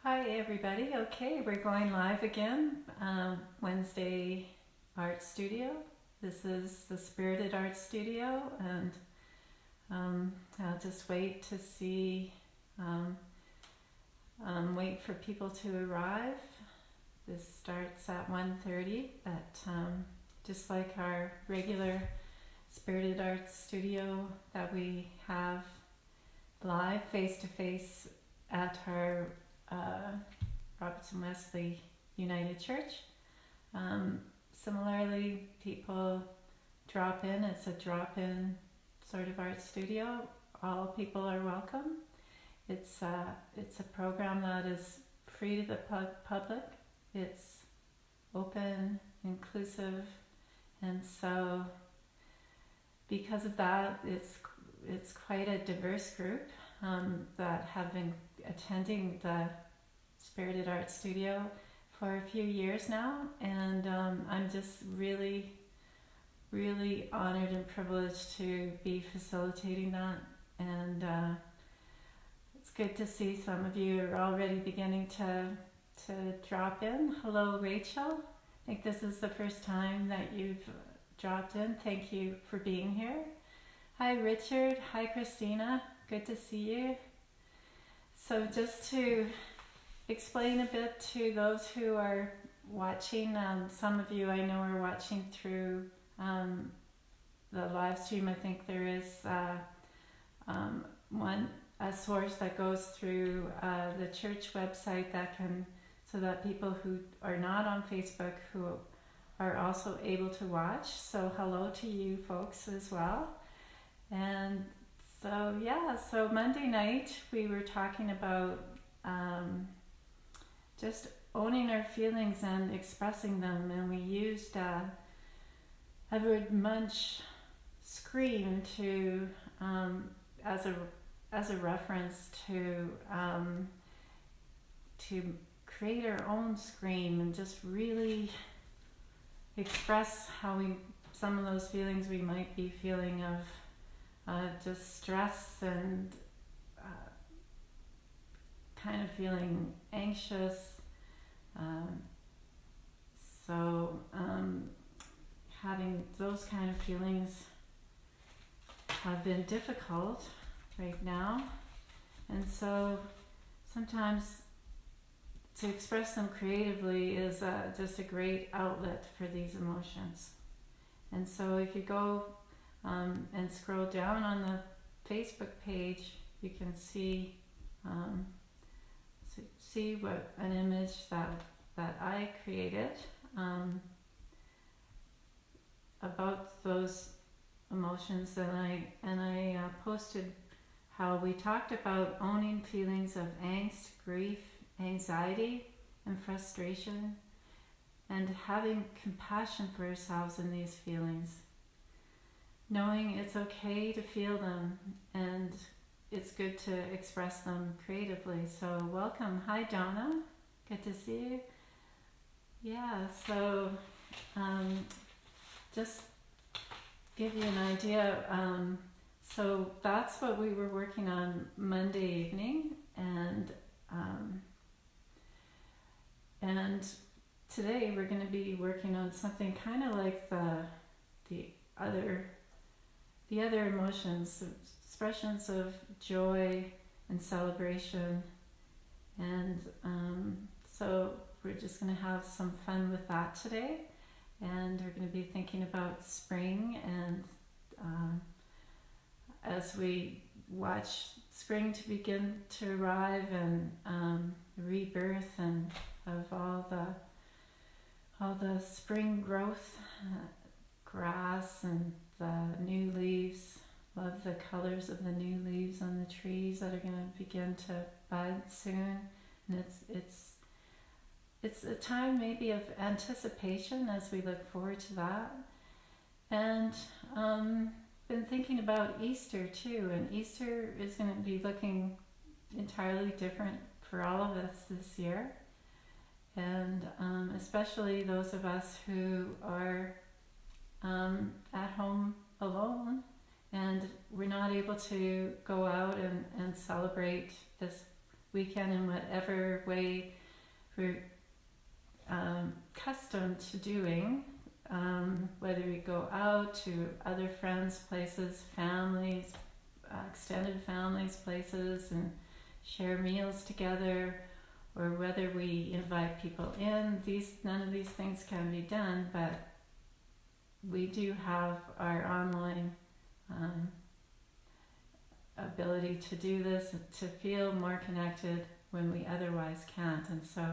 Hi everybody. Okay, we're going live again. Wednesday Art Studio. This is the Spirited Art Studio, and I'll just wait to see, wait for people to arrive. This starts at 1:30, but just like our regular Spirited Art Studio that we have live face-to-face at our Robertson Wesley United Church. Similarly, people drop in. It's a drop-in sort of art studio. All people are welcome. It's a program that is free to the public. It's open, inclusive, and so because of that, it's quite a diverse group that have been attending the Spirited Art Studio for a few years now, and I'm just really honored and privileged to be facilitating that, and it's good to see some of you are already beginning to drop in. Hello Rachel, I think this is the first time that you've dropped in. Thank you for being here. Hi Richard, hi Christina, good to see you. So just to explain a bit to those who are watching, some of you I know are watching through the live stream. I think there is a source that goes through the church website that can, so that people who are not on Facebook who are also able to watch. So hello to you folks as well. And so Monday night we were talking about just owning our feelings and expressing them, and we used Edward Munch Scream to as a reference to create our own scream and just really express how some of those feelings we might be feeling of just stress and kind of feeling anxious. Having those kind of feelings have been difficult right now, and so sometimes to express them creatively is just a great outlet for these emotions. And so if you go and scroll down on the Facebook page, you can see what an image that I created about those emotions, and I posted how we talked about owning feelings of angst, grief, anxiety, and frustration, and having compassion for ourselves in these feelings, knowing it's okay to feel them and it's good to express them creatively. So welcome. Hi Donna, good to see you. Yeah, so just give you an idea, so that's what we were working on Monday evening, and today we're going to be working on something kind of like the other emotions, expressions of joy and celebration, and so we're just going to have some fun with that today, and we're going to be thinking about spring, and as we watch spring to begin to arrive, and rebirth and of all the spring growth, grass and the new leaves. Love the colors of the new leaves on the trees that are going to begin to bud soon, and it's a time maybe of anticipation as we look forward to that. And been thinking about Easter too, and Easter is going to be looking entirely different for all of us this year, and especially those of us who are at home alone, and we're not able to go out and celebrate this we can, in whatever way we're accustomed to doing, whether we go out to other friends' places, families, extended families' places, and share meals together, or whether we invite people in. None of these things can be done, but we do have our online ability to do this, to feel more connected when we otherwise can't. And so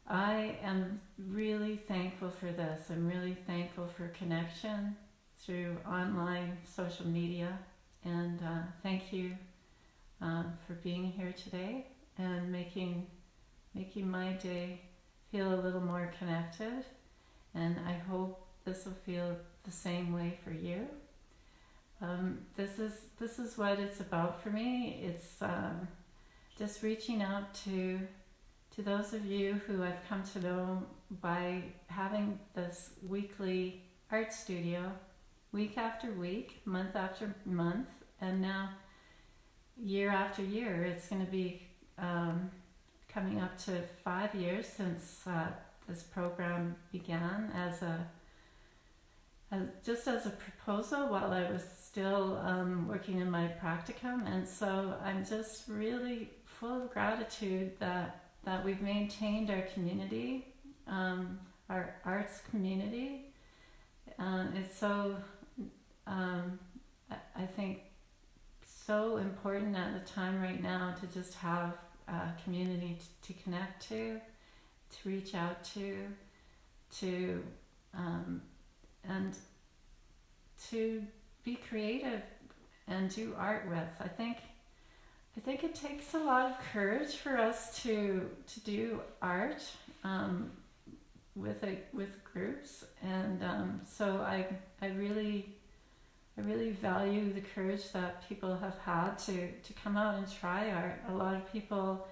I am really thankful for this. I'm really thankful for connection through online social media. And thank you for being here today and making my day feel a little more connected. And I hope this will feel the same way for you. This is what it's about for me. It's just reaching out to those of you who I've come to know by having this weekly art studio, week after week, month after month, and now year after year. It's going to be coming up to 5 years since this program began just as a proposal while I was still working in my practicum. And so I'm just really full of gratitude that we've maintained our community, our arts community. It's so, I think, so important at the time right now to just have a community to connect to reach out to and to be creative and do art with. I think it takes a lot of courage for us to do art with groups, and so I really value the courage that people have had to come out and try art. A lot of people,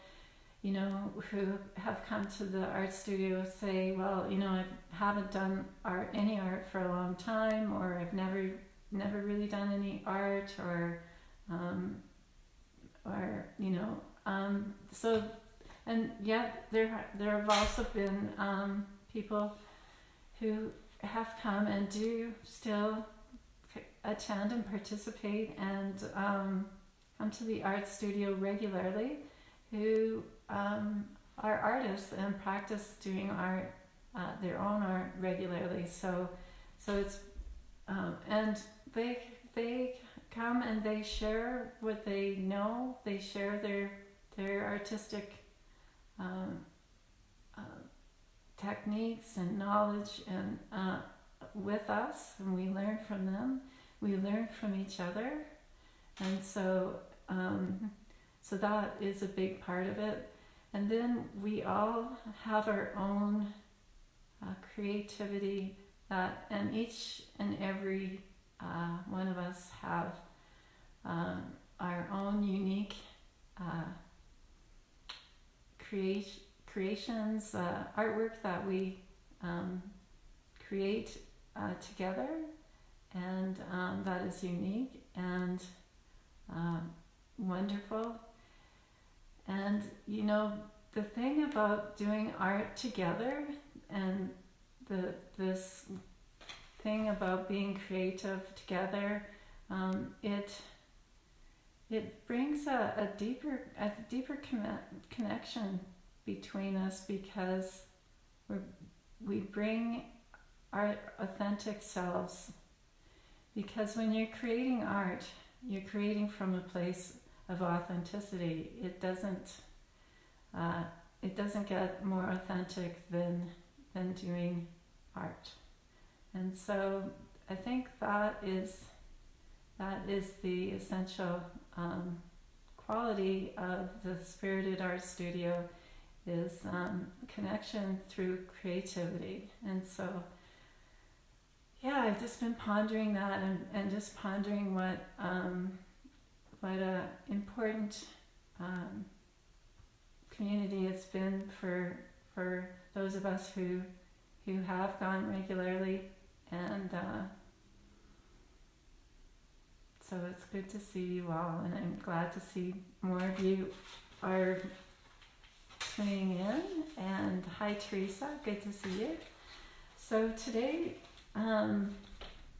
who have come to the art studio say, well, I haven't done any art for a long time, or I've never really done any art, or so, and yet there have also been people who have come and do still attend and participate and come to the art studio regularly, who are artists and practice doing art, their own art regularly. So it's and they come and they share what they know. They share their artistic techniques and knowledge and with us, and we learn from them. We learn from each other, and so that is a big part of it. And then we all have our own creativity, and each and every one of us have our own unique creations, artwork that we create together, and that is unique and wonderful. And the thing about doing art together, and this thing about being creative together, it brings a deeper connection between us, because we bring our authentic selves. Because when you're creating art, you're creating from a place of authenticity. It doesn't get more authentic than doing art. And so I think that is the essential quality of the Spirited Art Studio, is connection through creativity. And so I've just been pondering that, and just pondering what a important community it's been for those of us who have gone regularly, and so it's good to see you all, and I'm glad to see more of you are tuning in, and hi Teresa, good to see you. So today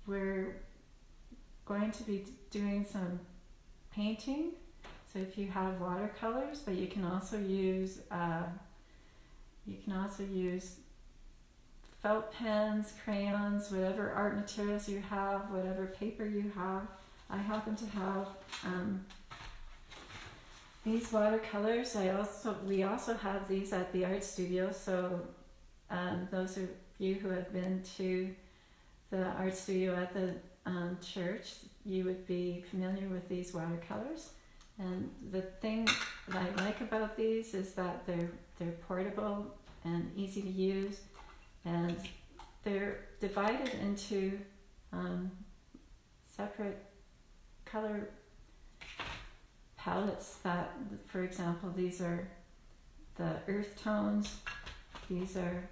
we're going to be doing some painting. So if you have watercolors, but you can also use felt pens, crayons, whatever art materials you have, whatever paper you have. I happen to have these watercolors. We also have these at the art studio. So those of you who have been to the art studio at the church, you would be familiar with these watercolors. And the thing that I like about these is that they're portable and easy to use, and they're divided into separate color palettes. That, for example, these are the earth tones, these are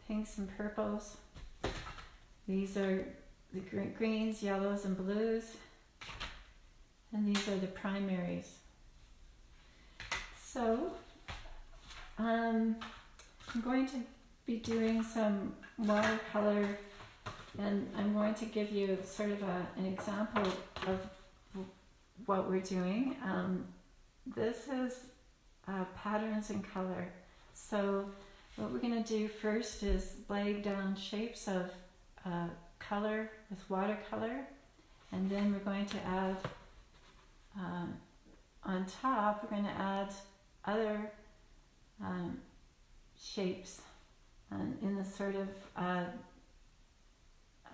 pinks and purples, these are the greens, yellows, and blues, and these are the primaries. So I'm going to be doing some watercolor, and I'm going to give you sort of an example of what we're doing. This is patterns in color. So what we're going to do first is lay down shapes of color with watercolor, and then we're going to add on top, we're going to add other shapes in the sort of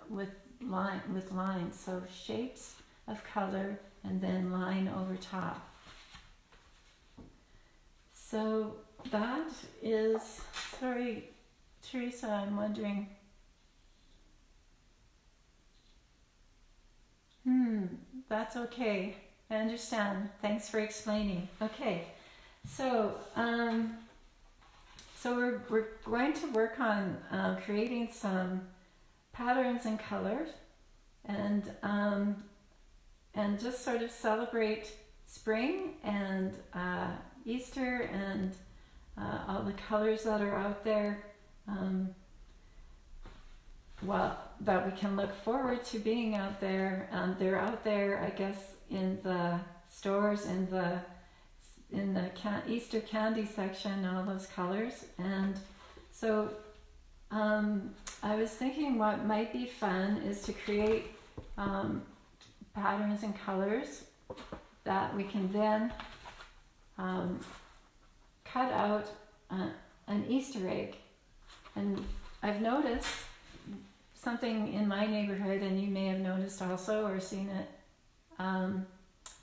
with lines. So shapes of color and then line over top. So that is, sorry Teresa, I'm wondering, that's okay. I understand. Thanks for explaining. Okay, so we're going to work on creating some patterns and colors, and just sort of celebrate spring and Easter and all the colors that are out there. That we can look forward to being out there. They're out there, I guess, in the stores, in the Easter candy section, all those colors. And so I was thinking what might be fun is to create patterns and colors that we can then cut out an Easter egg. And I've noticed something in my neighborhood, and you may have noticed also or seen it.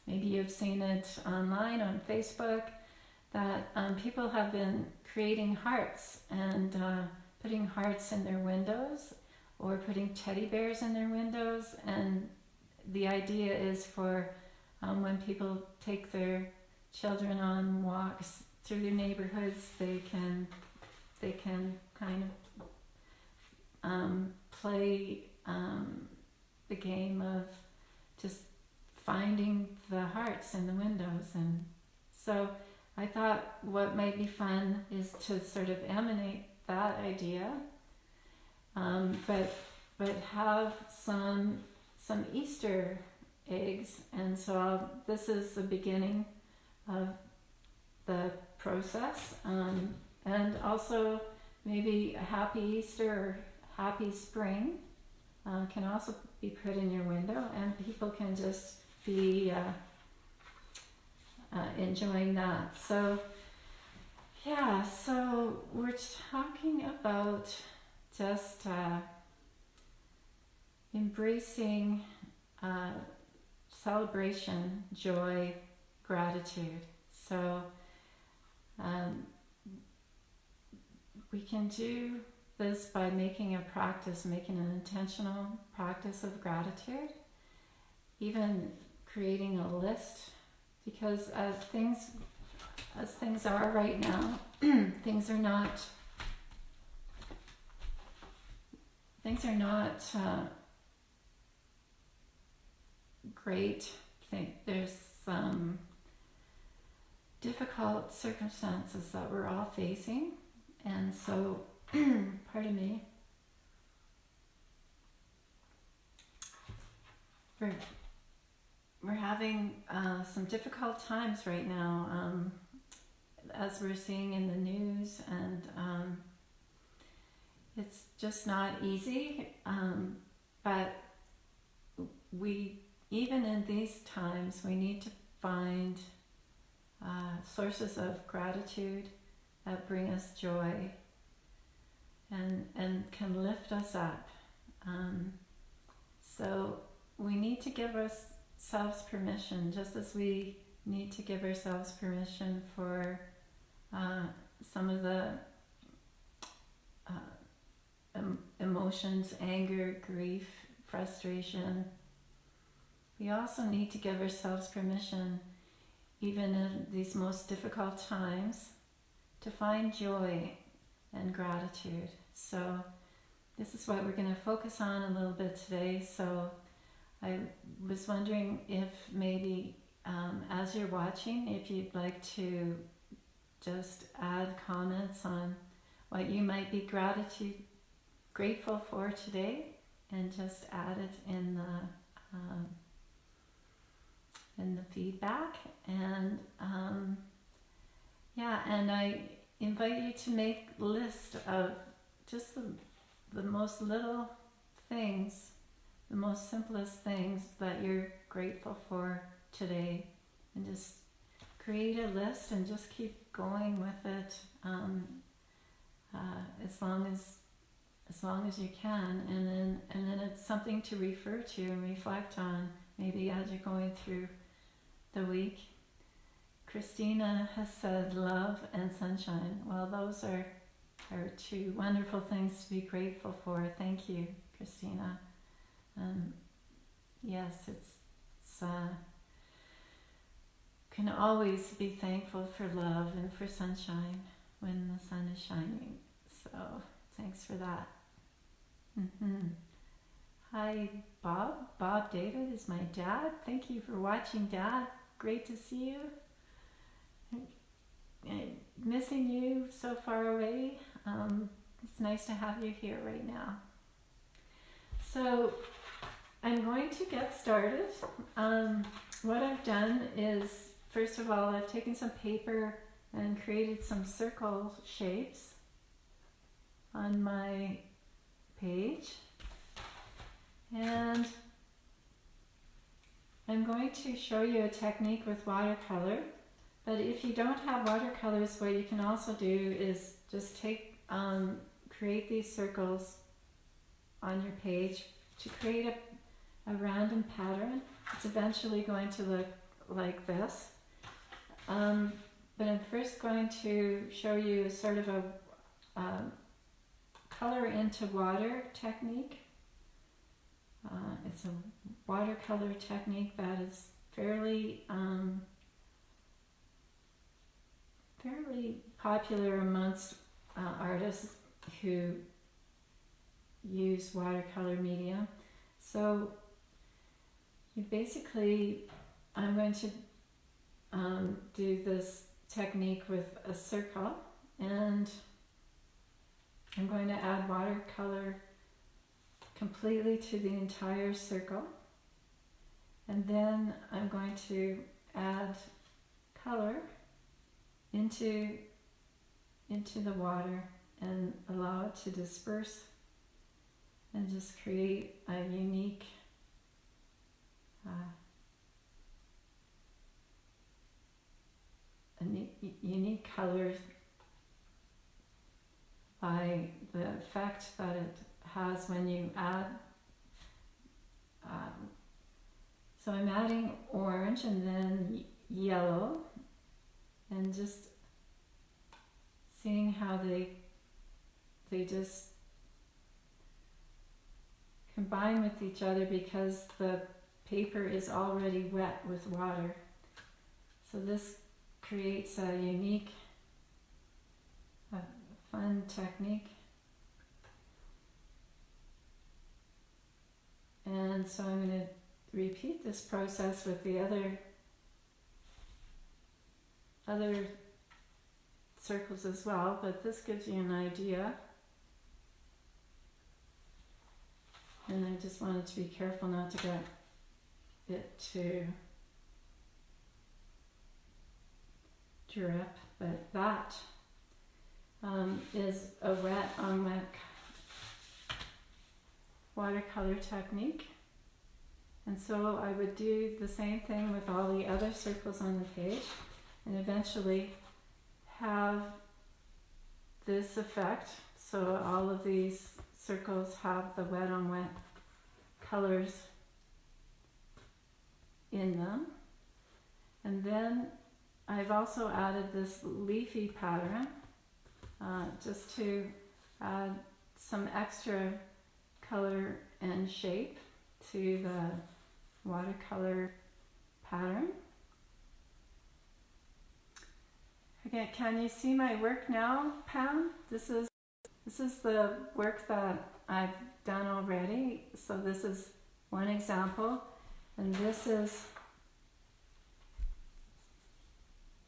Maybe you've seen it online on Facebook, that people have been creating hearts and putting hearts in their windows, or putting teddy bears in their windows. And the idea is for when people take their children on walks through their neighborhoods, they can kind of play the game of just finding the hearts in the windows. And so I thought what might be fun is to sort of emanate that idea, but have some Easter eggs. And so this is the beginning of the process, and also maybe a happy Easter or happy spring can also be put in your window, and people can just be enjoying that. So yeah, so we're talking about just embracing celebration, joy, gratitude. So we can do this by making an intentional practice of gratitude, even creating a list, because as things are right now, things are not great. I think there's some difficult circumstances that we're all facing. And so, pardon me, we're having some difficult times right now, as we're seeing in the news, and it's just not easy. But we, even in these times, we need to find sources of gratitude that bring us joy and can lift us up. So we need to give ourselves permission, just as we need to give ourselves permission for some of the emotions, anger, grief, frustration. We also need to give ourselves permission, even in these most difficult times, to find joy and gratitude. So this is what we're going to focus on a little bit today. So I was wondering if maybe as you're watching, if you'd like to just add comments on what you might be grateful for today, and just add it in the feedback. And and I invite you to make a list of just the most little things, the most simplest things that you're grateful for today, and just create a list and just keep going with it as long as you can, and then it's something to refer to and reflect on, maybe as you're going through the week. Christina has said love and sunshine. Well, those are two wonderful things to be grateful for. Thank you, Christina. Yes, it's can always be thankful for love and for sunshine when the sun is shining. So thanks for that. Hi, Bob. Bob David is my dad. Thank you for watching, Dad. Great to see you. Missing you so far away. It's nice to have you here right now. So I'm going to get started. What I've done is, first of all, I've taken some paper and created some circle shapes on my page. And I'm going to show you a technique with watercolor. But if you don't have watercolors, what you can also do is just create these circles on your page to create a random pattern. It's eventually going to look like this. But I'm first going to show you sort of a color into water technique. It's a watercolor technique that is fairly popular amongst artists who use watercolor media. So you basically, I'm going to do this technique with a circle, and I'm going to add watercolor completely to the entire circle, and then I'm going to add color into the water and allow it to disperse and just create a unique unique colors by the effect that it has when you add. So I'm adding orange and then yellow, and just seeing how they just combine with each other because the paper is already wet with water. So this creates a unique, fun technique. And so I'm going to repeat this process with the other other circles as well, but this gives you an idea. And I just wanted to be careful not to get it to drip, but that is a wet on wet watercolor technique. And so I would do the same thing with all the other circles on the page and eventually have this effect. So all of these circles have the wet on wet colors in them. And then I've also added this leafy pattern just to add some extra color and shape to the watercolor pattern. Okay, can you see my work now, Pam? This is the work that I've done already. So this is one example, and this is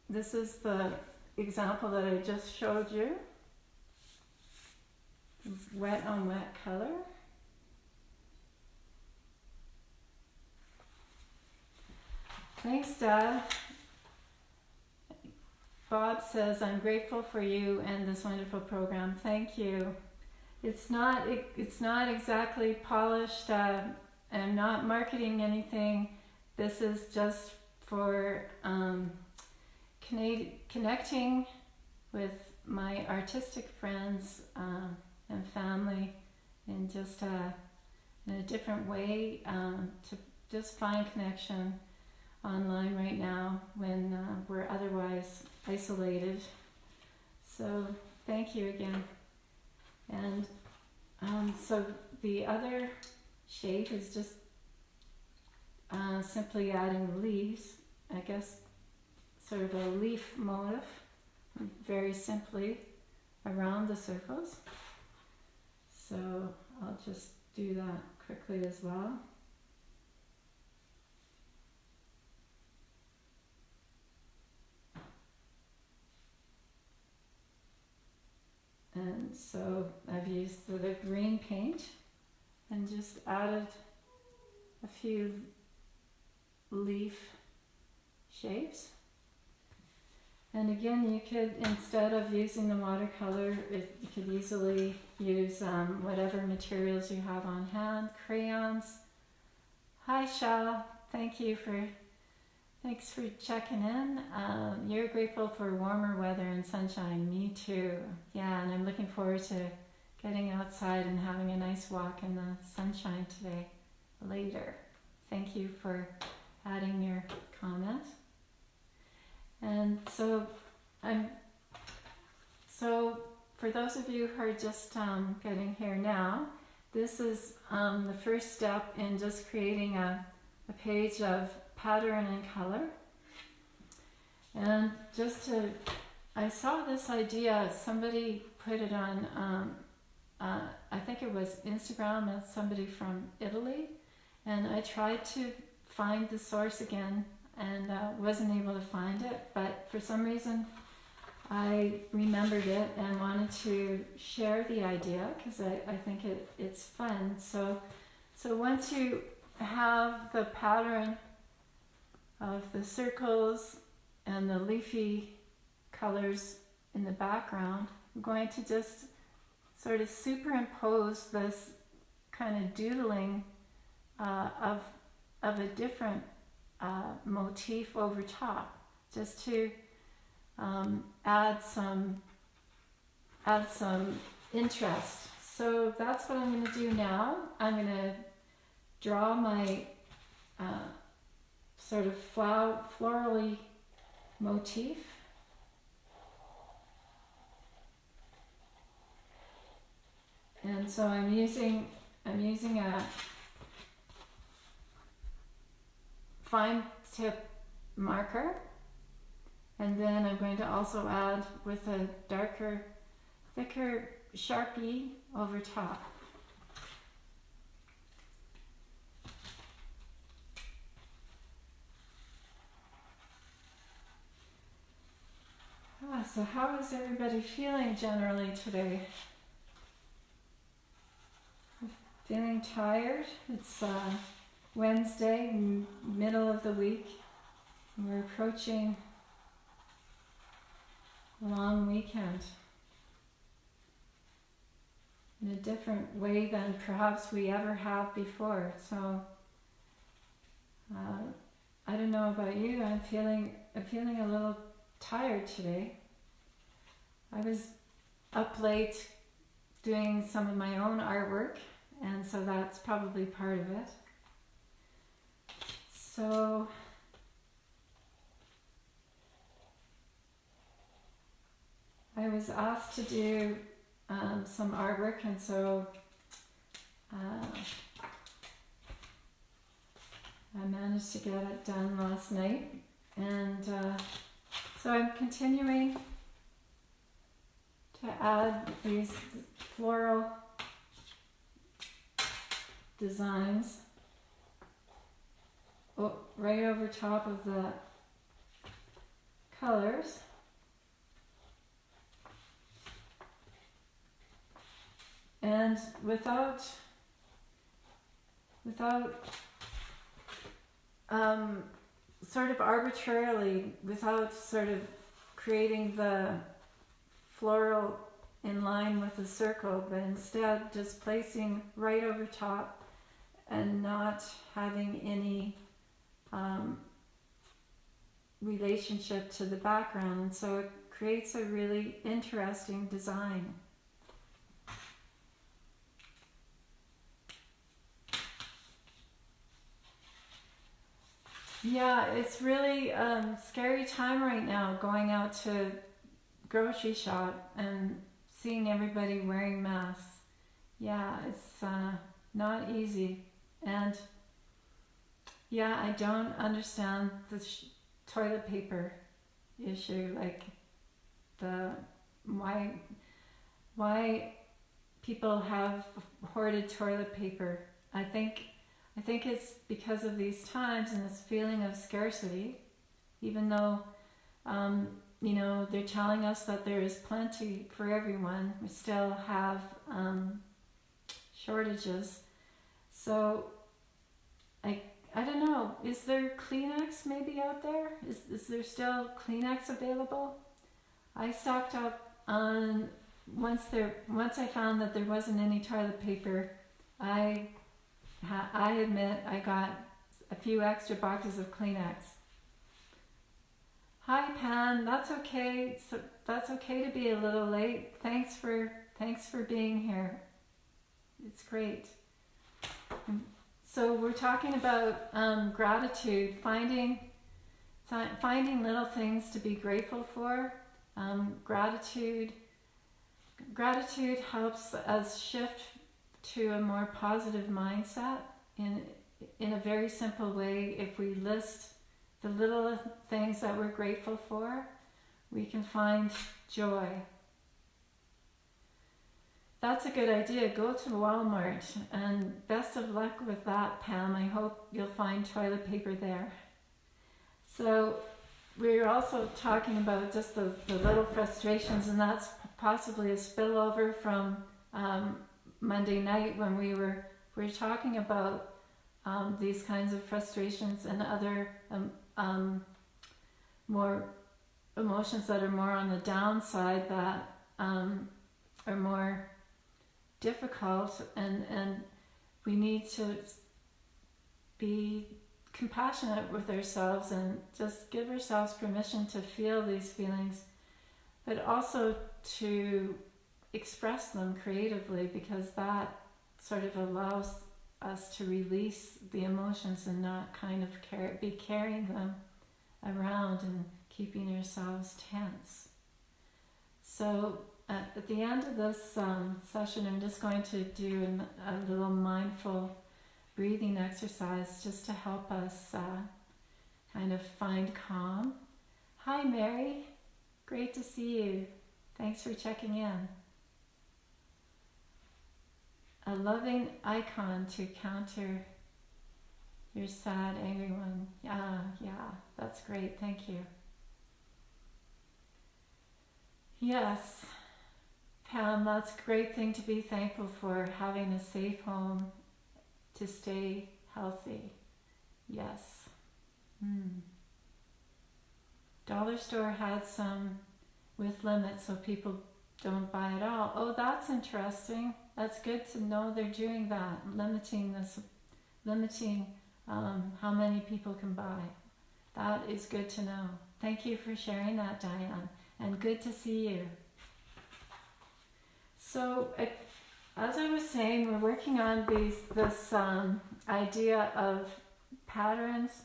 the example that I just showed you. Wet on wet color. Thanks, Dad. Bob says, I'm grateful for you and this wonderful program. Thank you. It's not exactly polished. I'm not marketing anything. This is just for connecting with my artistic friends and family in just in a different way to just find connection online right now when we're otherwise isolated. So thank you again. And so the other shape is just simply adding leaves, I guess sort of a leaf motif, very simply around the circles. So I'll just do that quickly as well. And so I've used the green paint and just added a few leaf shapes. And again, you could, instead of using the watercolor, you could easily use whatever materials you have on hand, crayons. Hi, Shal. Thanks for checking in. You're grateful for warmer weather and sunshine. Me too. Yeah, and I'm looking forward to getting outside and having a nice walk in the sunshine today later. Thank you for adding your comment. And so for those of you who are just getting here now, this is the first step in just creating a page of pattern and color. And I saw this idea, somebody put it on, I think it was Instagram, it's somebody from Italy, and I tried to find the source again and wasn't able to find it, but for some reason I remembered it and wanted to share the idea because I think it's fun. So once you have the pattern of the circles and the leafy colors in the background, I'm going to just sort of superimpose this kind of doodling of a different motif over top, just to add some interest. So that's what I'm going to do now. I'm going to draw my sort of florally motif. And so I'm using a fine tip marker, and then I'm going to also add with a darker, thicker Sharpie over top. So how is everybody feeling generally today? Feeling tired? It's Wednesday, middle of the week. We're approaching a long weekend in a different way than perhaps we ever have before. So I don't know about you. I'm feeling a little tired today. I was up late doing some of my own artwork, and so that's probably part of it. So I was asked to do some artwork, and so I managed to get it done last night, and so I'm continuing to add these floral designs right over top of the colors. And without sort of arbitrarily, without sort of creating the floral in line with the circle, but instead just placing right over top and not having any relationship to the background. And so it creates a really interesting design. Yeah, it's really scary time right now, going out to grocery shop and seeing everybody wearing masks. Yeah, it's not easy. And yeah, I don't understand the toilet paper issue, like why people have hoarded toilet paper. I think it's because of these times and this feeling of scarcity, even though they're telling us that there is plenty for everyone. We still have shortages. So I don't know, is there Kleenex maybe out there? Is there still Kleenex available? I stocked up on, once I found that there wasn't any toilet paper, I admit I got a few extra boxes of Kleenex. Hi Pan, that's okay. So that's okay to be a little late. Thanks for being here. It's great. So we're talking about gratitude, finding little things to be grateful for. Gratitude helps us shift to a more positive mindset in a very simple way. If we list the little things that we're grateful for, we can find joy. That's a good idea. Go to Walmart, and best of luck with that, Pam. I hope you'll find toilet paper there. So we're also talking about just the little frustrations, and that's possibly a spillover from Monday night when we were talking about these kinds of frustrations and other more emotions that are more on the downside, that are more difficult, and we need to be compassionate with ourselves and just give ourselves permission to feel these feelings, but also to express them creatively, because that sort of allows us to release the emotions and not kind of be carrying them around and keeping ourselves tense. So at the end of this session, I'm just going to do a little mindful breathing exercise just to help us kind of find calm. Hi Mary, great to see you. Thanks for checking in. A loving icon to counter your sad, angry one. Yeah, that's great. Thank you. Yes, Pam, that's a great thing to be thankful for, having a safe home to stay healthy. Yes. Dollar store had some with limits so people don't buy it all. Oh, that's interesting. That's good to know they're doing that, limiting how many people can buy. That is good to know. Thank you for sharing that, Diane, and good to see you. So, as I was saying, we're working on this idea of patterns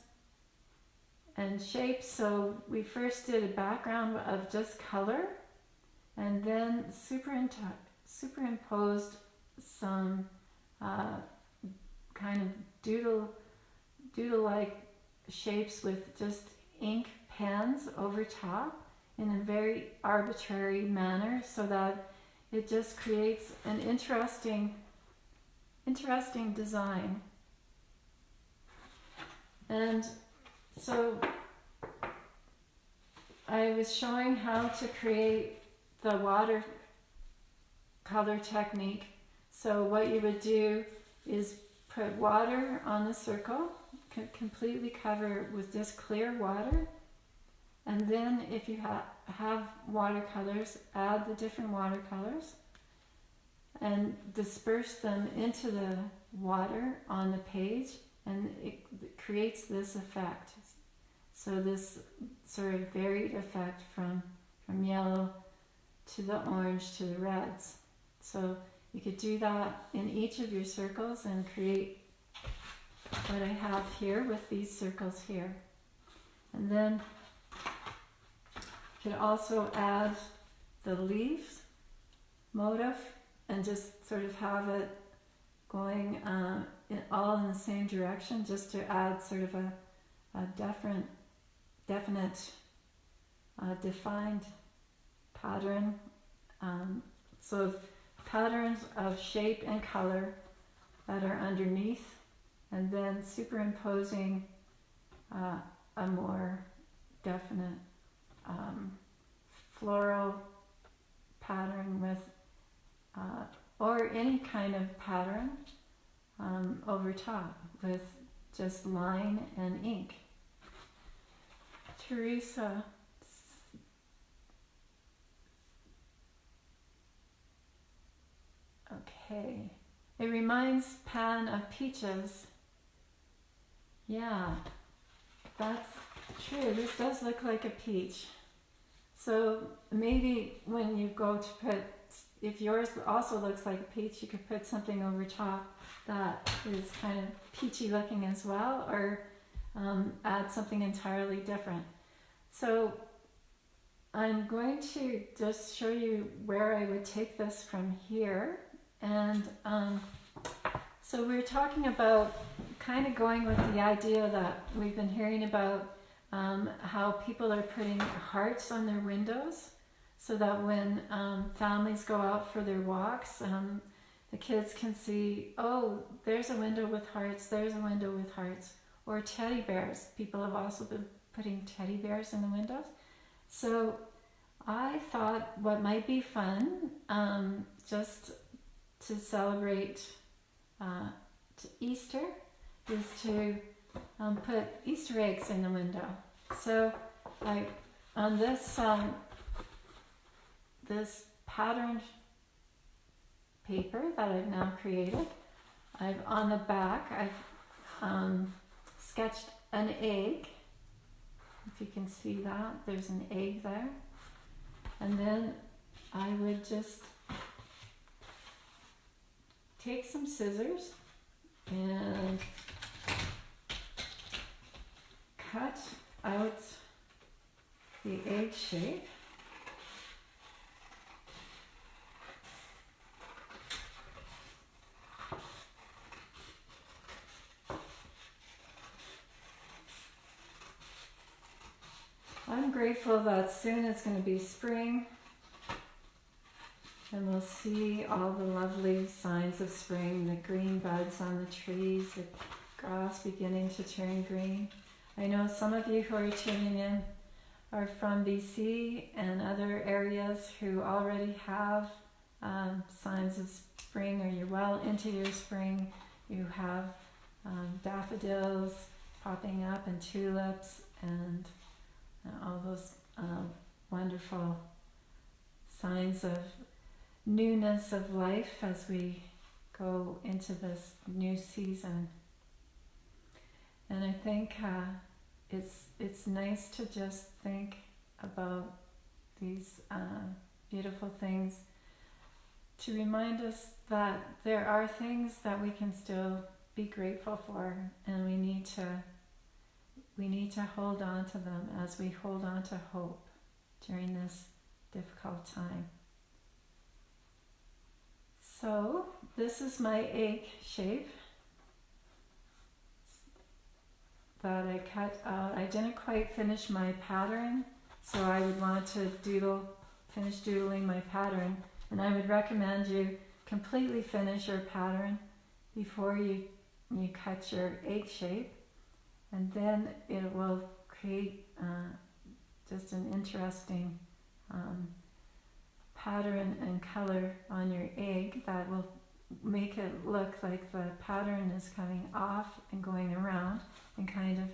and shapes. So we first did a background of just color, and then superimposed some kind of doodle-like shapes with just ink pens over top in a very arbitrary manner, so that it just creates an interesting design. And so I was showing how to create the watercolor technique. So what you would do is put water on the circle, completely cover with just clear water, and then if you have watercolors, add the different watercolors and disperse them into the water on the page, and it creates this effect. So this sort of varied effect from yellow to the orange to the reds. So you could do that in each of your circles and create what I have here with these circles here. And then you could also add the leaves motif and just sort of have it going all in the same direction, just to add sort of a definite defined pattern. So patterns of shape and color that are underneath, and then superimposing a more definite floral pattern with or any kind of pattern over top with just line and ink. Teresa. Okay. It reminds Pan of peaches. Yeah, that's true. This does look like a peach. So maybe when you go to put, if yours also looks like a peach, you could put something over top that is kind of peachy looking as well, or add something entirely different. So I'm going to just show you where I would take this from here. And so we're talking about kind of going with the idea that we've been hearing about, how people are putting hearts on their windows, so that when families go out for their walks, the kids can see, oh, there's a window with hearts, there's a window with hearts. Or teddy bears. People have also been putting teddy bears in the windows. So I thought what might be fun, just to celebrate Easter, is to put Easter eggs in the window. So on this this patterned paper that I've now created, on the back I've sketched an egg. If you can see that, there's an egg there. And then I would just take some scissors and cut out the egg shape. I'm grateful that soon it's going to be spring, and we'll see all the lovely signs of spring, the green buds on the trees, the grass beginning to turn green. I know some of you who are tuning in are from BC and other areas who already have signs of spring, or you're well into your spring, you have daffodils popping up and tulips and all those wonderful signs of newness of life as we go into this new season. And I think it's nice to just think about these beautiful things to remind us that there are things that we can still be grateful for, and we need to hold on to them as we hold on to hope during this difficult time. So this is my egg shape that I cut out. I didn't quite finish my pattern, so I would want to finish doodling my pattern, and I would recommend you completely finish your pattern before you cut your egg shape, and then it will create just an interesting pattern and color on your egg that will make it look like the pattern is coming off and going around, and kind of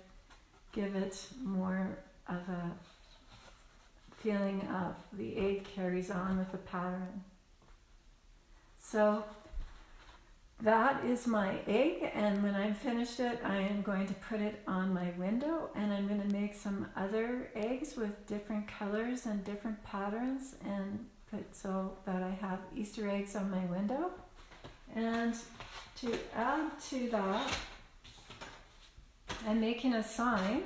give it more of a feeling of the egg carries on with the pattern. So that is my egg, and when I've finished it, I am going to put it on my window, and I'm going to make some other eggs with different colors and different patterns, and put so that I have Easter eggs on my window. And to add to that, I'm making a sign,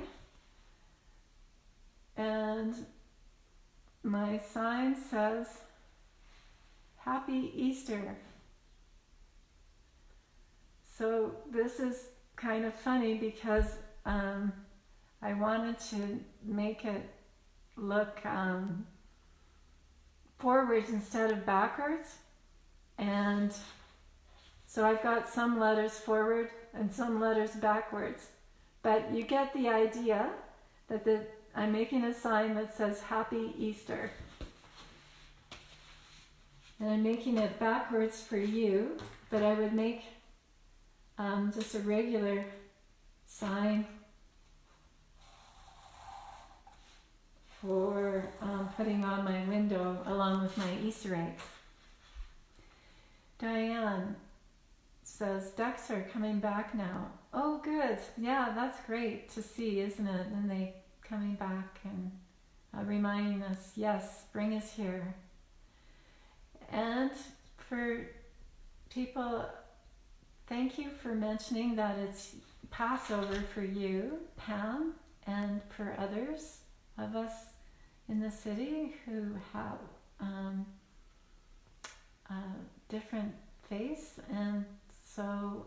and my sign says, Happy Easter. So this is kind of funny because I wanted to make it look forwards instead of backwards, and so I've got some letters forward and some letters backwards, but you get the idea that I'm making a sign that says Happy Easter, and I'm making it backwards for you, but I would make just a regular sign for putting on my window along with my Easter eggs. Diane says, ducks are coming back now. Oh, good. Yeah, that's great to see, isn't it? And they coming back and reminding us, yes, spring is here. And for people, thank you for mentioning that it's Passover for you, Pam, and for others of us in the city who have different faiths. And so,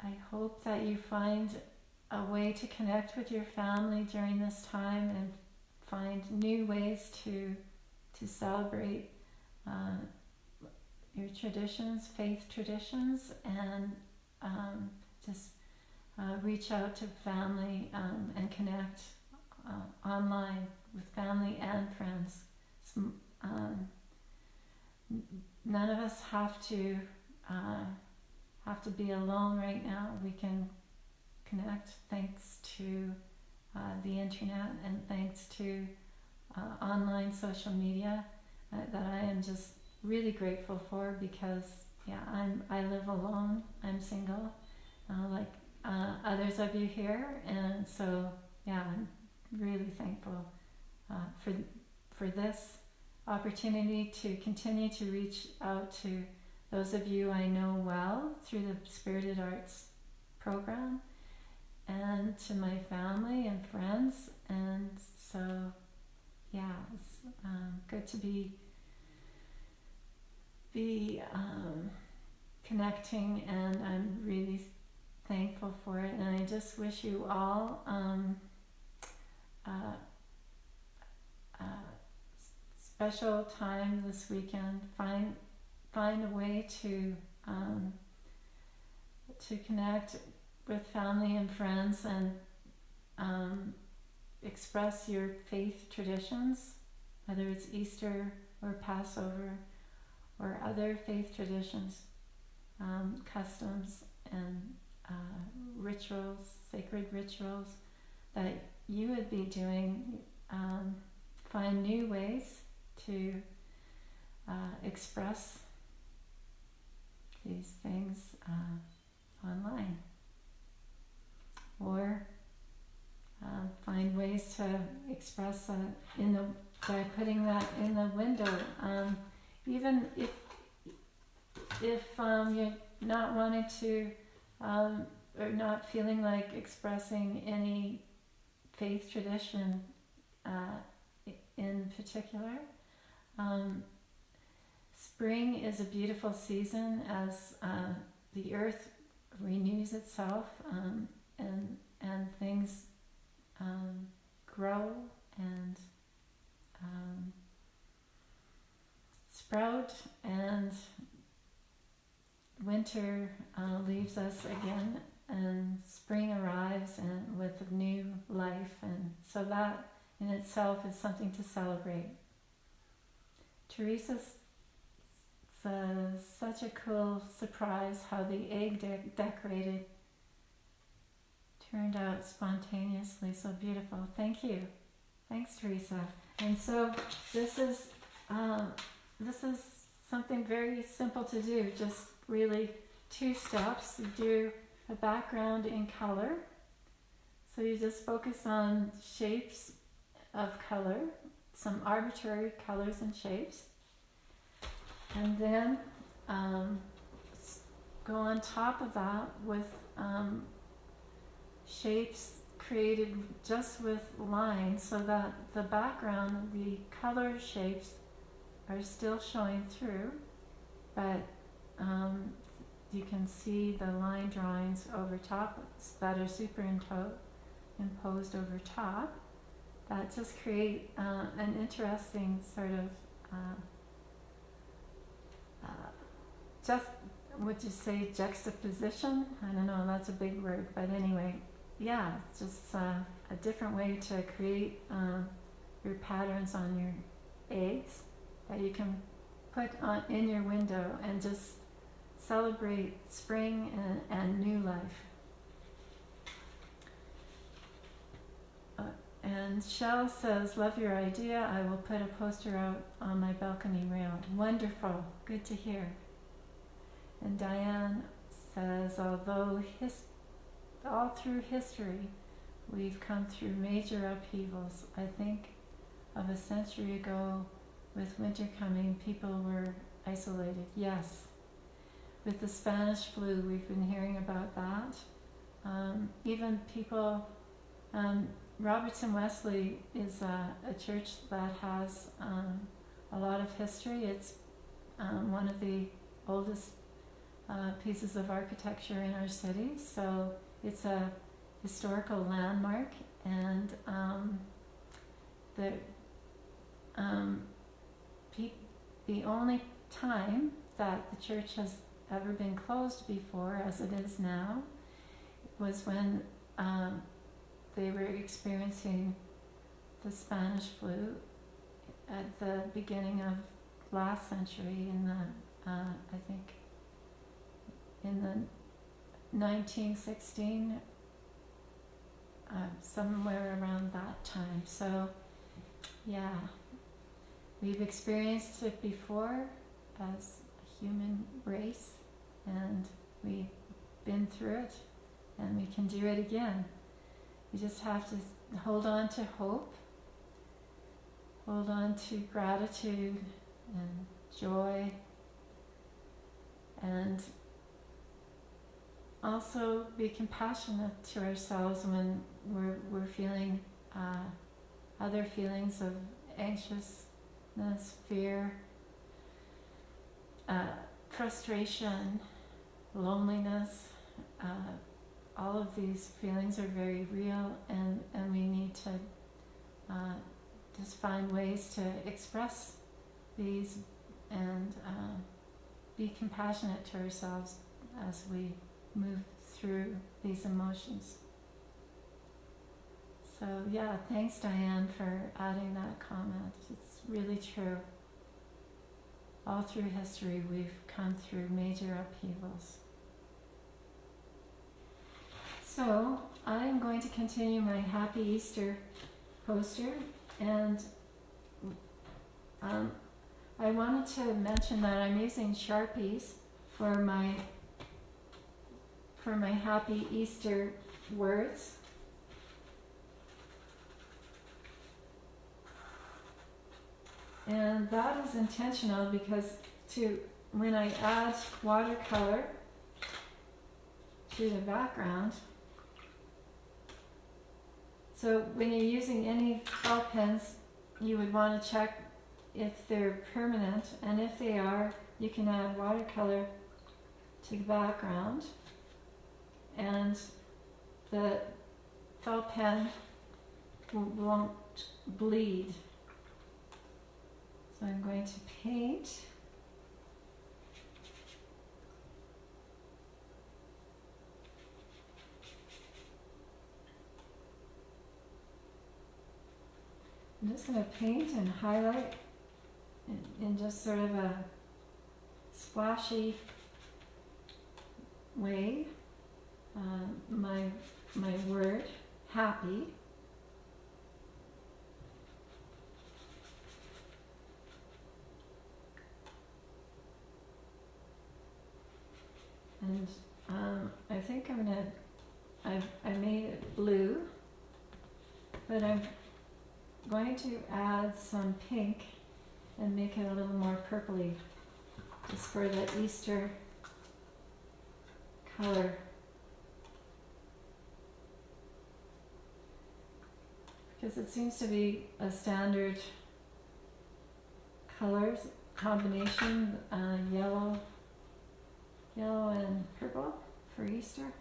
I hope that you find a way to connect with your family during this time and find new ways to celebrate your traditions, faith traditions, and just reach out to family and connect online with family and friends. None of us have to be alone right now. We can connect thanks to the internet and thanks to online social media that I am just really grateful for, because I live alone. I'm single, like others of you here, and so I'm really thankful for this opportunity to continue to reach out to those of you I know well through the Spirited Arts program, and to my family and friends. And so it's good to be connecting, and I'm really thankful for it. And I just wish you all special time this weekend. Find a way to connect with family and friends and express your faith traditions, whether it's Easter or Passover or other faith traditions, customs and rituals, sacred rituals that you would be doing. Find new ways to express these things online, or find ways to express by putting that in the window. Even if you're not wanting to or not feeling like expressing any faith tradition in particular, spring is a beautiful season as the earth renews itself and things grow and sprout, and winter leaves us again and spring arrives and with new life, and so that in itself is something to celebrate. Teresa says, such a cool surprise how the egg decorated turned out spontaneously, so beautiful. Thank you. Thanks, Teresa. And so this is something very simple to do, just really 2 steps. You do a background in color. So you just focus on shapes of color, some arbitrary colors and shapes. And then go on top of that with shapes created just with lines, so that the background, the color shapes are still showing through, but you can see the line drawings over top that are superimposed over top, that just create an interesting sort of just, would you say juxtaposition? I don't know, that's a big word, but anyway, yeah, it's just a different way to create your patterns on your eggs that you can put on in your window and just celebrate spring and new life. And Shell says, love your idea. I will put a poster out on my balcony rail. Wonderful. Good to hear. And Diane says, although all through history we've come through major upheavals, I think of a century ago with winter coming, people were isolated. Yes. With the Spanish flu, we've been hearing about that. Even people... Robertson Wesley is a church that has a lot of history. It's one of the oldest pieces of architecture in our city, so it's a historical landmark, and the only time that the church has ever been closed before, as it is now, was when they were experiencing the Spanish flu at the beginning of last century, in the I think in the 1916, somewhere around that time. So yeah, we've experienced it before as a human race, and we've been through it, and we can do it again. You just have to hold on to hope, hold on to gratitude and joy, and also be compassionate to ourselves when we're feeling other feelings of anxiousness, fear, frustration, loneliness. All of these feelings are very real, and we need to just find ways to express these and be compassionate to ourselves as we move through these emotions. So yeah, thanks Diane for adding that comment. It's really true. All through history we've come through major upheavals. So I'm going to continue my Happy Easter poster, and I wanted to mention that I'm using Sharpies for my Happy Easter words. And that is intentional because when I add watercolor to the background, so when you're using any felt pens, you would want to check if they're permanent, and if they are, you can add watercolor to the background, and the felt pen won't bleed. So I'm going to paint. I'm just going to paint and highlight in just sort of a splashy way my word, happy. And I think I made it blue, but I'm going to add some pink and make it a little more purpley, just for the Easter color. Because it seems to be a standard colors combination, yellow and purple for Easter.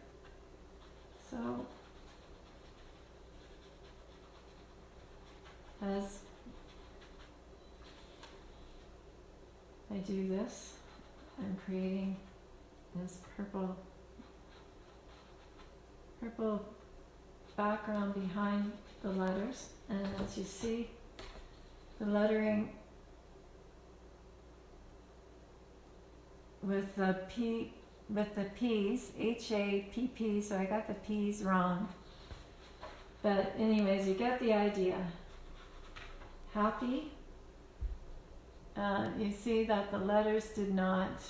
So as I do this, I'm creating this purple background behind the letters, and as you see, the lettering with the P's, H-A-P-P, so I got the P's wrong. But anyways, you get the idea. Happy. You see that the letters did not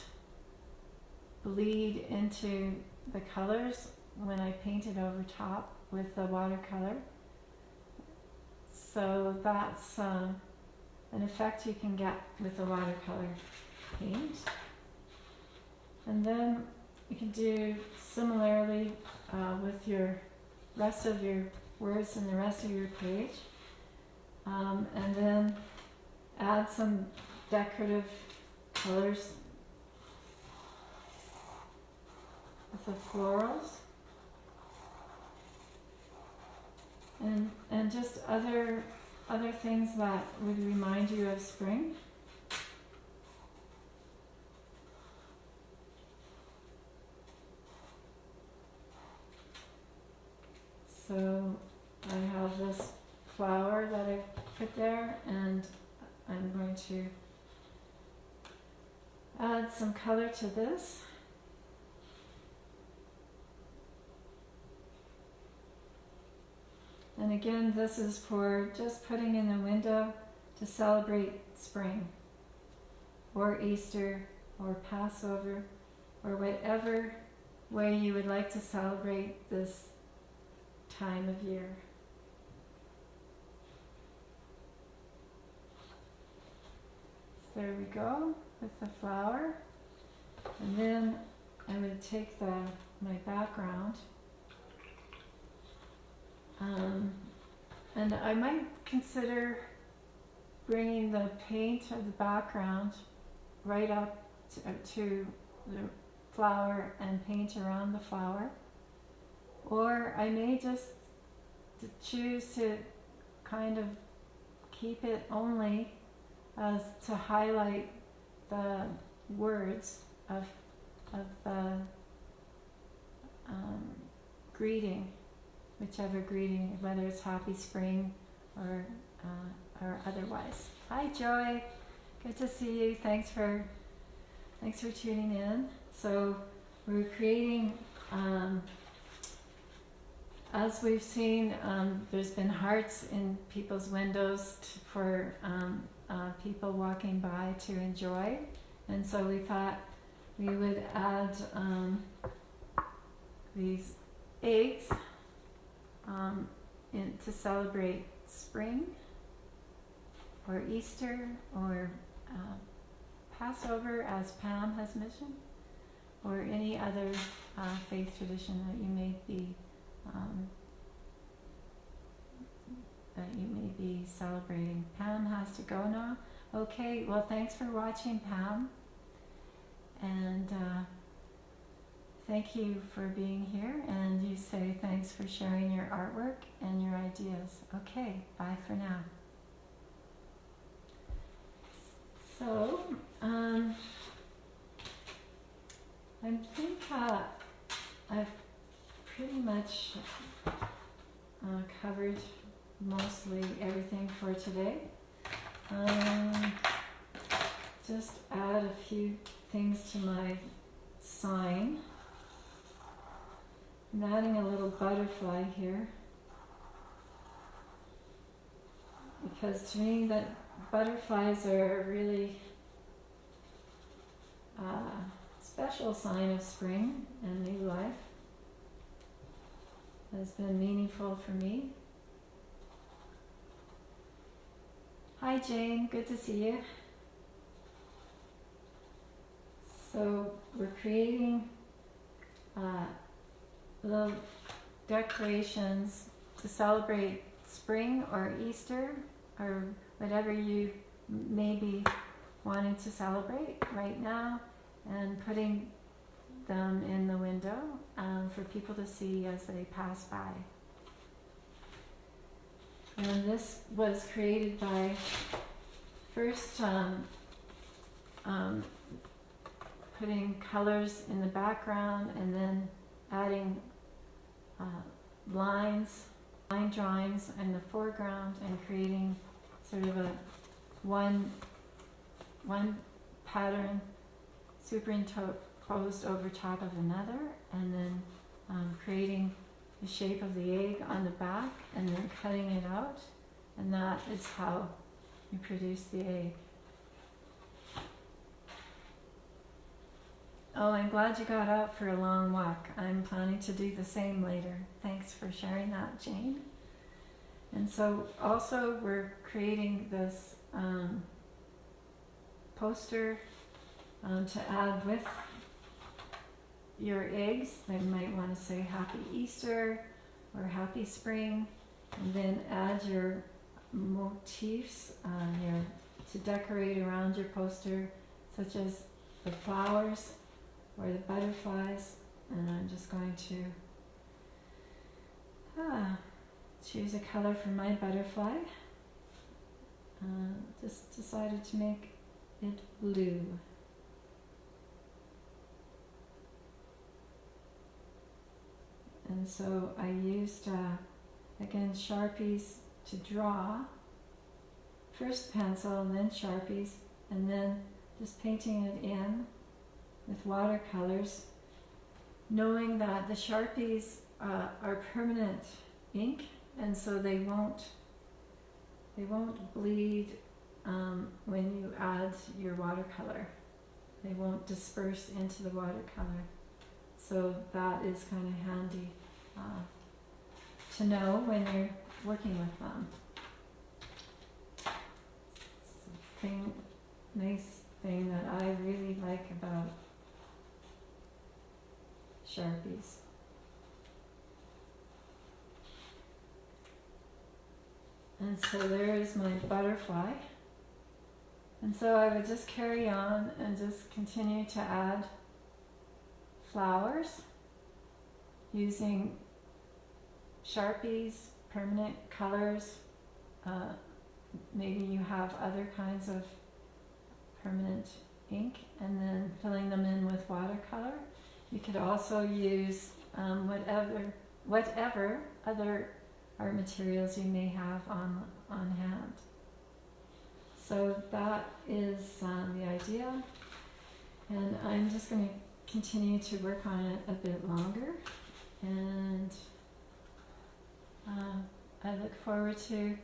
bleed into the colors when I painted over top with the watercolor. So that's an effect you can get with the watercolor paint. And then you can do similarly with your rest of your words and the rest of your page. And then add some decorative colors with the florals. And just other things that would remind you of spring. So I have this flower that I've put there, and I'm going to add some color to this. And again, this is for just putting in the window to celebrate spring, or Easter, or Passover, or whatever way you would like to celebrate this time of year. So there we go with the flower. And then I'm going to take my background. And I might consider bringing the paint of the background right up to the flower and paint around the flower. Or I may just choose to kind of keep it only as to highlight the words of the greeting, whichever greeting, whether it's happy spring or otherwise. Hi Joy, good to see you. Thanks for tuning in. So we're creating, as we've seen, there's been hearts in people's windows for people walking by to enjoy, and so we thought we would add these eggs to celebrate spring or Easter or Passover, as Pam has mentioned, or any other faith tradition that you may be celebrating. Pam has to go now. Okay, well, thanks for watching, Pam, and thank you for being here. And you say thanks for sharing your artwork and your ideas. Okay, bye for now. So, I think I've pretty much covered mostly everything for today. Just add a few things to my sign. I'm adding a little butterfly here because to me that butterflies are a really special sign of spring and new life. Has been meaningful for me. Hi Jane, good to see you. So we're creating little decorations to celebrate spring or Easter or whatever you may be wanting to celebrate right now, and putting them in the window for people to see as they pass by. And this was created by first putting colors in the background and then adding line drawings in the foreground and creating sort of a one pattern superimposed over top of another, and then creating the shape of the egg on the back and then cutting it out, and that is how you produce the egg. Oh, I'm glad you got out for a long walk. I'm planning to do the same later. Thanks for sharing that, Jane. And so also we're creating this poster to add with your eggs. They might want to say Happy Easter or Happy Spring, and then add your motifs to decorate around your poster, such as the flowers or the butterflies. And I'm just going to choose a color for my butterfly. Just decided to make it blue. And so I used, again, Sharpies to draw. First pencil and then Sharpies, and then just painting it in with watercolors, knowing that the Sharpies are permanent ink, and so they won't bleed when you add your watercolor. They won't disperse into the watercolor. So that is kind of handy to know when you're working with them. Nice thing that I really like about Sharpies. And so there is my butterfly. And so I would just carry on and just continue to add flowers using Sharpies, permanent colors. Maybe you have other kinds of permanent ink, and then filling them in with watercolor. You could also use whatever other art materials you may have on hand. So that is the idea, and I'm just going to continue to work on it a bit longer, and I look forward to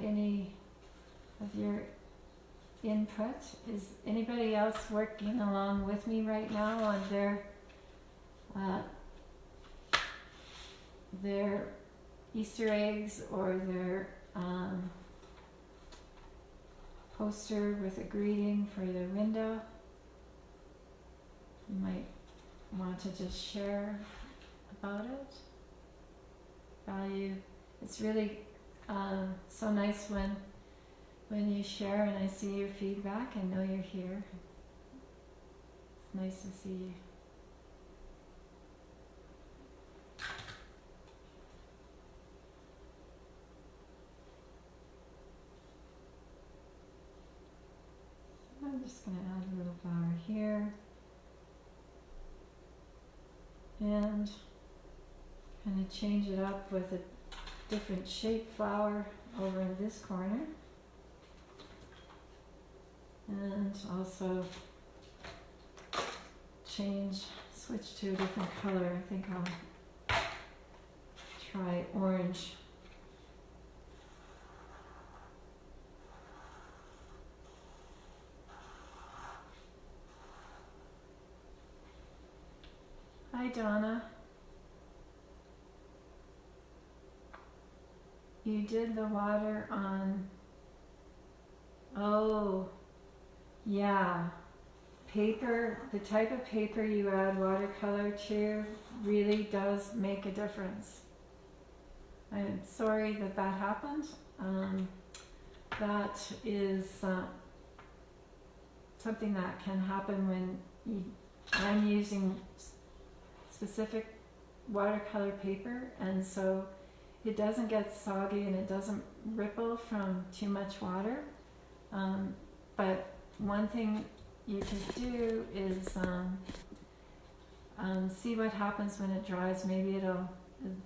any of your input. Is anybody else working along with me right now on their Easter eggs or their poster with a greeting for their window? You might want to just share about it. Value. It's really so nice when you share and I see your feedback and know you're here. It's nice to see you. I'm just going to add a little flower here and kind of change it up with a different shaped flower over in this corner, and also switch to a different color. I think I'll try orange. Hi Donna. You did the water on, oh, yeah, paper, the type of paper you add watercolor to really does make a difference. I'm sorry that happened. That is something that can happen when I'm using specific watercolor paper, and so it doesn't get soggy and it doesn't ripple from too much water. But one thing you can do is see what happens when it dries. Maybe it'll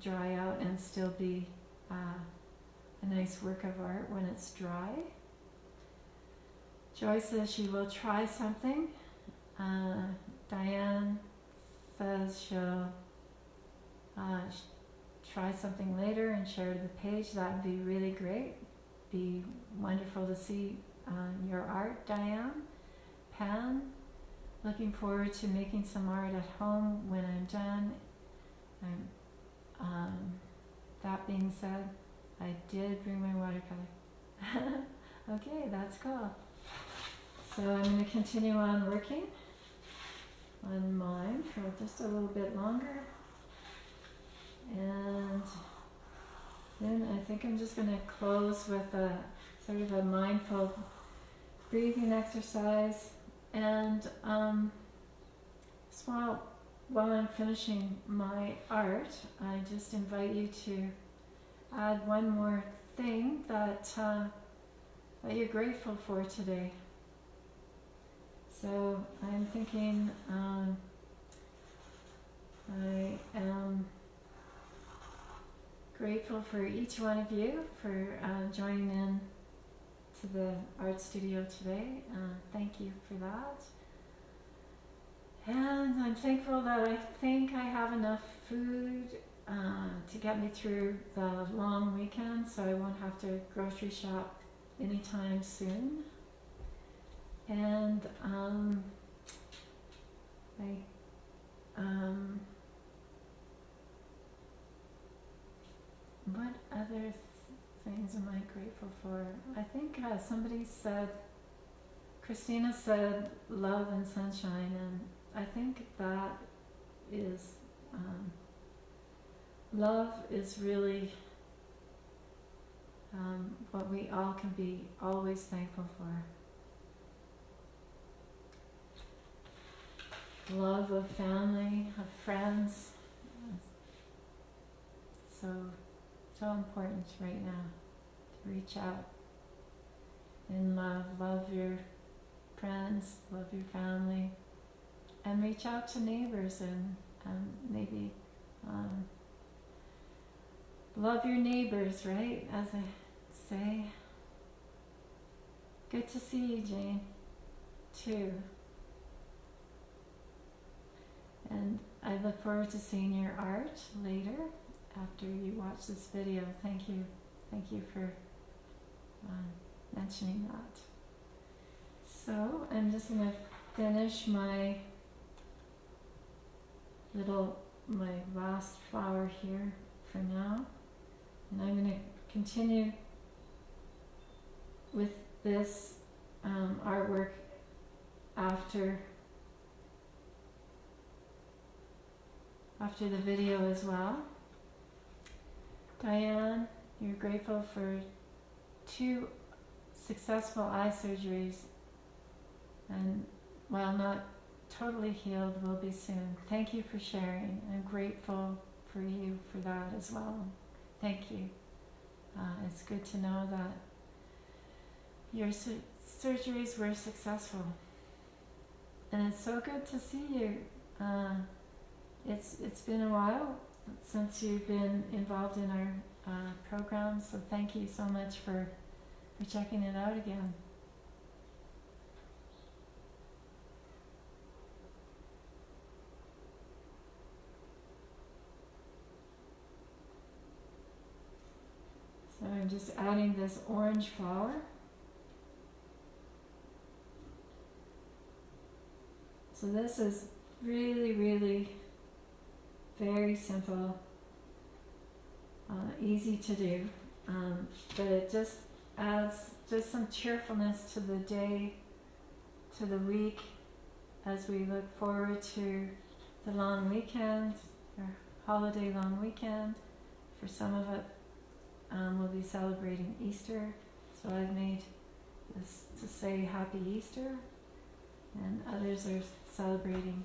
dry out and still be a nice work of art when it's dry. Joy says she will try something. Diane says she'll try something later and share to the page. That would be really great. Be wonderful to see your art, Diane. Pan, looking forward to making some art at home when I'm done. That being said, I did bring my watercolor. Okay, that's cool. So I'm going to continue on working on mine for just a little bit longer. And then I think I'm just going to close with a sort of a mindful breathing exercise. And so while I'm finishing my art, I just invite you to add one more thing that you're grateful for today. So I'm thinking I am grateful for each one of you for joining in to the art studio today. Thank you for that. And I'm thankful that I think I have enough food to get me through the long weekend, so I won't have to grocery shop anytime soon. And what other things am I grateful for? I think somebody said, Christina said love and sunshine, and I think that is, love is really what we all can be always thankful for. Love of family, of friends. So important right now to reach out in love. Love your friends, love your family, and reach out to neighbors and maybe love your neighbors, right? As I say. Good to see you, Jane, too. And I look forward to seeing your art later after you watch this video. Thank you. Thank you for mentioning that. So I'm just going to finish my last flower here for now. And I'm going to continue with this artwork after the video as well. Diane, you're grateful for 2 successful eye surgeries, and while not totally healed, will be soon. Thank you for sharing. I'm grateful for you for that as well. Thank you. It's good to know that your surgeries were successful. And it's so good to see you. It's been a while since you've been involved in our program, so thank you so much for checking it out again. So I'm just adding this orange flower. So this is really, really very simple, easy to do, but it just adds just some cheerfulness to the day, to the week, as we look forward to the long weekend, or holiday long weekend. For some of it, we'll be celebrating Easter, so I've made this to say Happy Easter, and others are celebrating,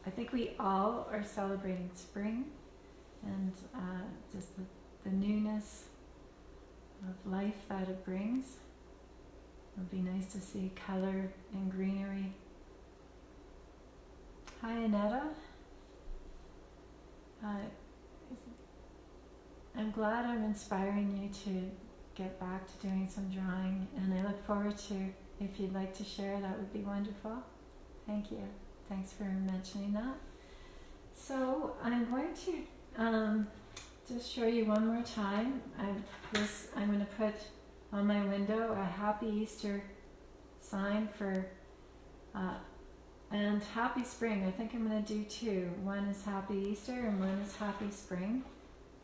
I think we all are celebrating spring, and just the newness of life that it brings. It would be nice to see color and greenery. Hi, Annetta. I'm glad I'm inspiring you to get back to doing some drawing, and I look forward to, if you'd like to share, that would be wonderful. Thank you. Thanks for mentioning that. So I'm going to just show you one more time. I'm going to put on my window a Happy Easter sign for, and Happy Spring. I think I'm going to do 2. One is Happy Easter and one is Happy Spring.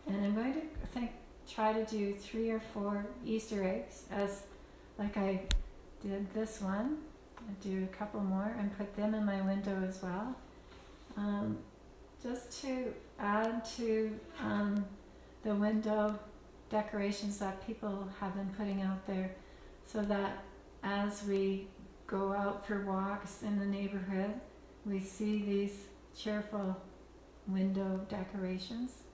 And I'm going to try to do 3 or 4 Easter eggs, as like I did this one. I do a couple more and put them in my window as well, just to add to the window decorations that people have been putting out there, so that as we go out for walks in the neighborhood, we see these cheerful window decorations,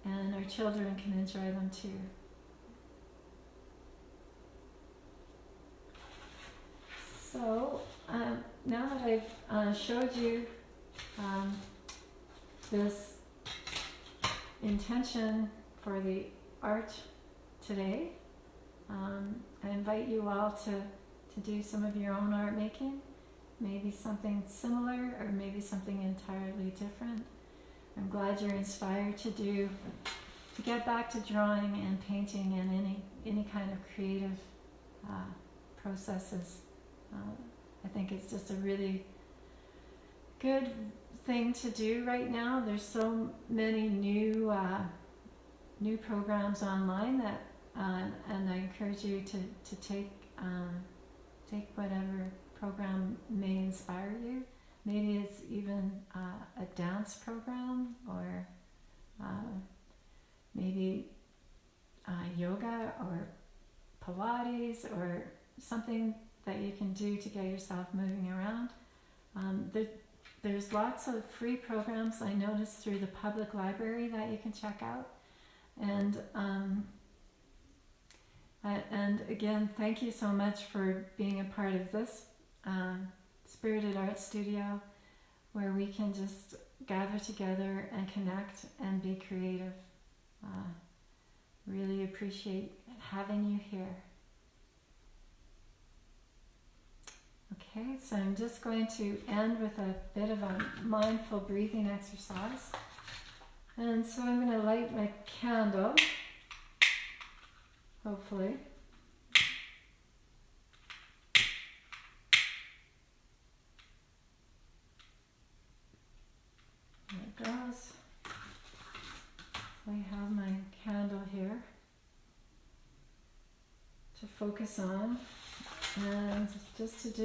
and our children can enjoy them too. So now that I've showed you this intention for the art today, I invite you all to do some of your own art making, maybe something similar or maybe something entirely different. I'm glad you're inspired to get back to drawing and painting and any kind of creative processes. I think it's just a really good thing to do right now. There's so many new programs online that, and I encourage you to take whatever program may inspire you. Maybe it's even a dance program, or maybe yoga or Pilates, or something that you can do to get yourself moving around. There's lots of free programs I noticed through the public library that you can check out. And again, thank you so much for being a part of this Spirited Art Studio. where we can just gather together and connect and be creative. Really appreciate having you here. Okay, so I'm just going to end with a bit of a mindful breathing exercise. And so I'm going to light my candle, hopefully. There it goes. I have my candle here to focus on, and just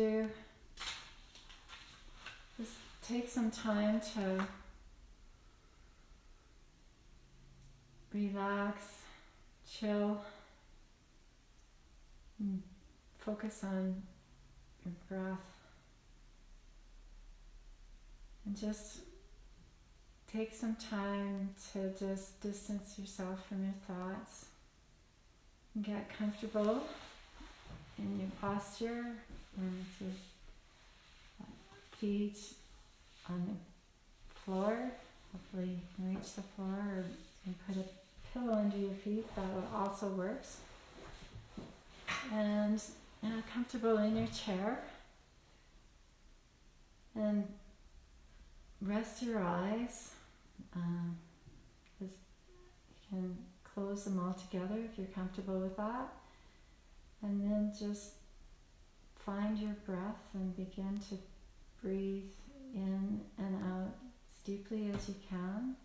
take some time to relax, chill, and focus on your breath, and just take some time to just distance yourself from your thoughts and get comfortable in your posture and with your feet on the floor. Hopefully you can reach the floor, or you can put a pillow under your feet. That also works. And comfortable in your chair. And rest your eyes. You can close them all together if you're comfortable with that. And then just find your breath and begin to breathe in and out as deeply as you can.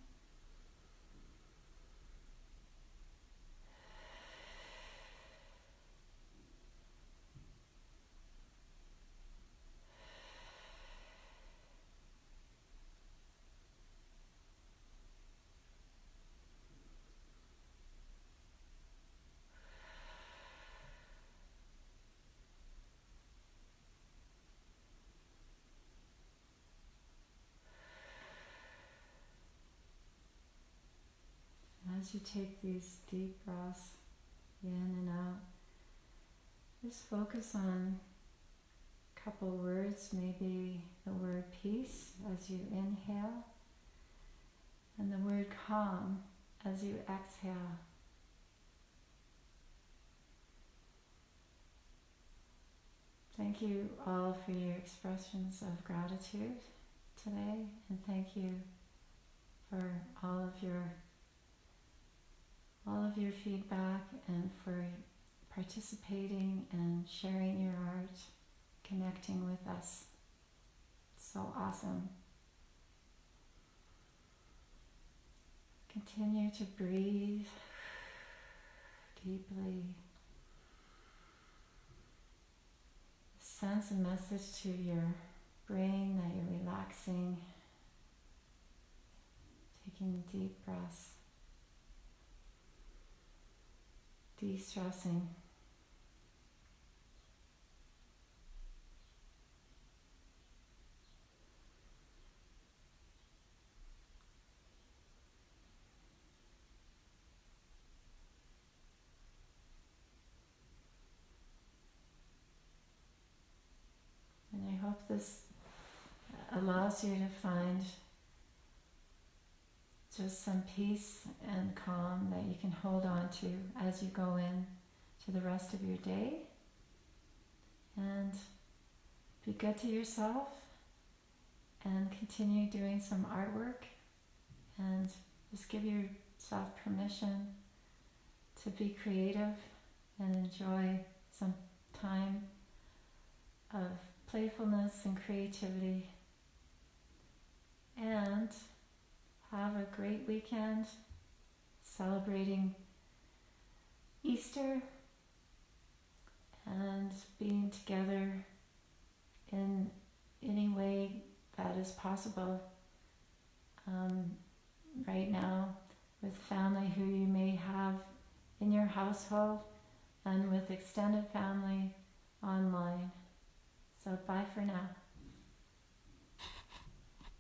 As you take these deep breaths in and out, just focus on a couple words, maybe the word peace as you inhale, and the word calm as you exhale. Thank you all for your expressions of gratitude today, and thank you for all of your feedback and for participating and sharing your art, connecting with us. So awesome. Continue to breathe deeply. Sends a message to your brain that you're relaxing, taking deep breaths, de-stressing. And I hope this allows you to find just some peace and calm that you can hold on to as you go in to the rest of your day. And be good to yourself and continue doing some artwork, and just give yourself permission to be creative and enjoy some time of playfulness and creativity. And have a great weekend celebrating Easter and being together in any way that is possible right now, with family who you may have in your household and with extended family online. So bye for now.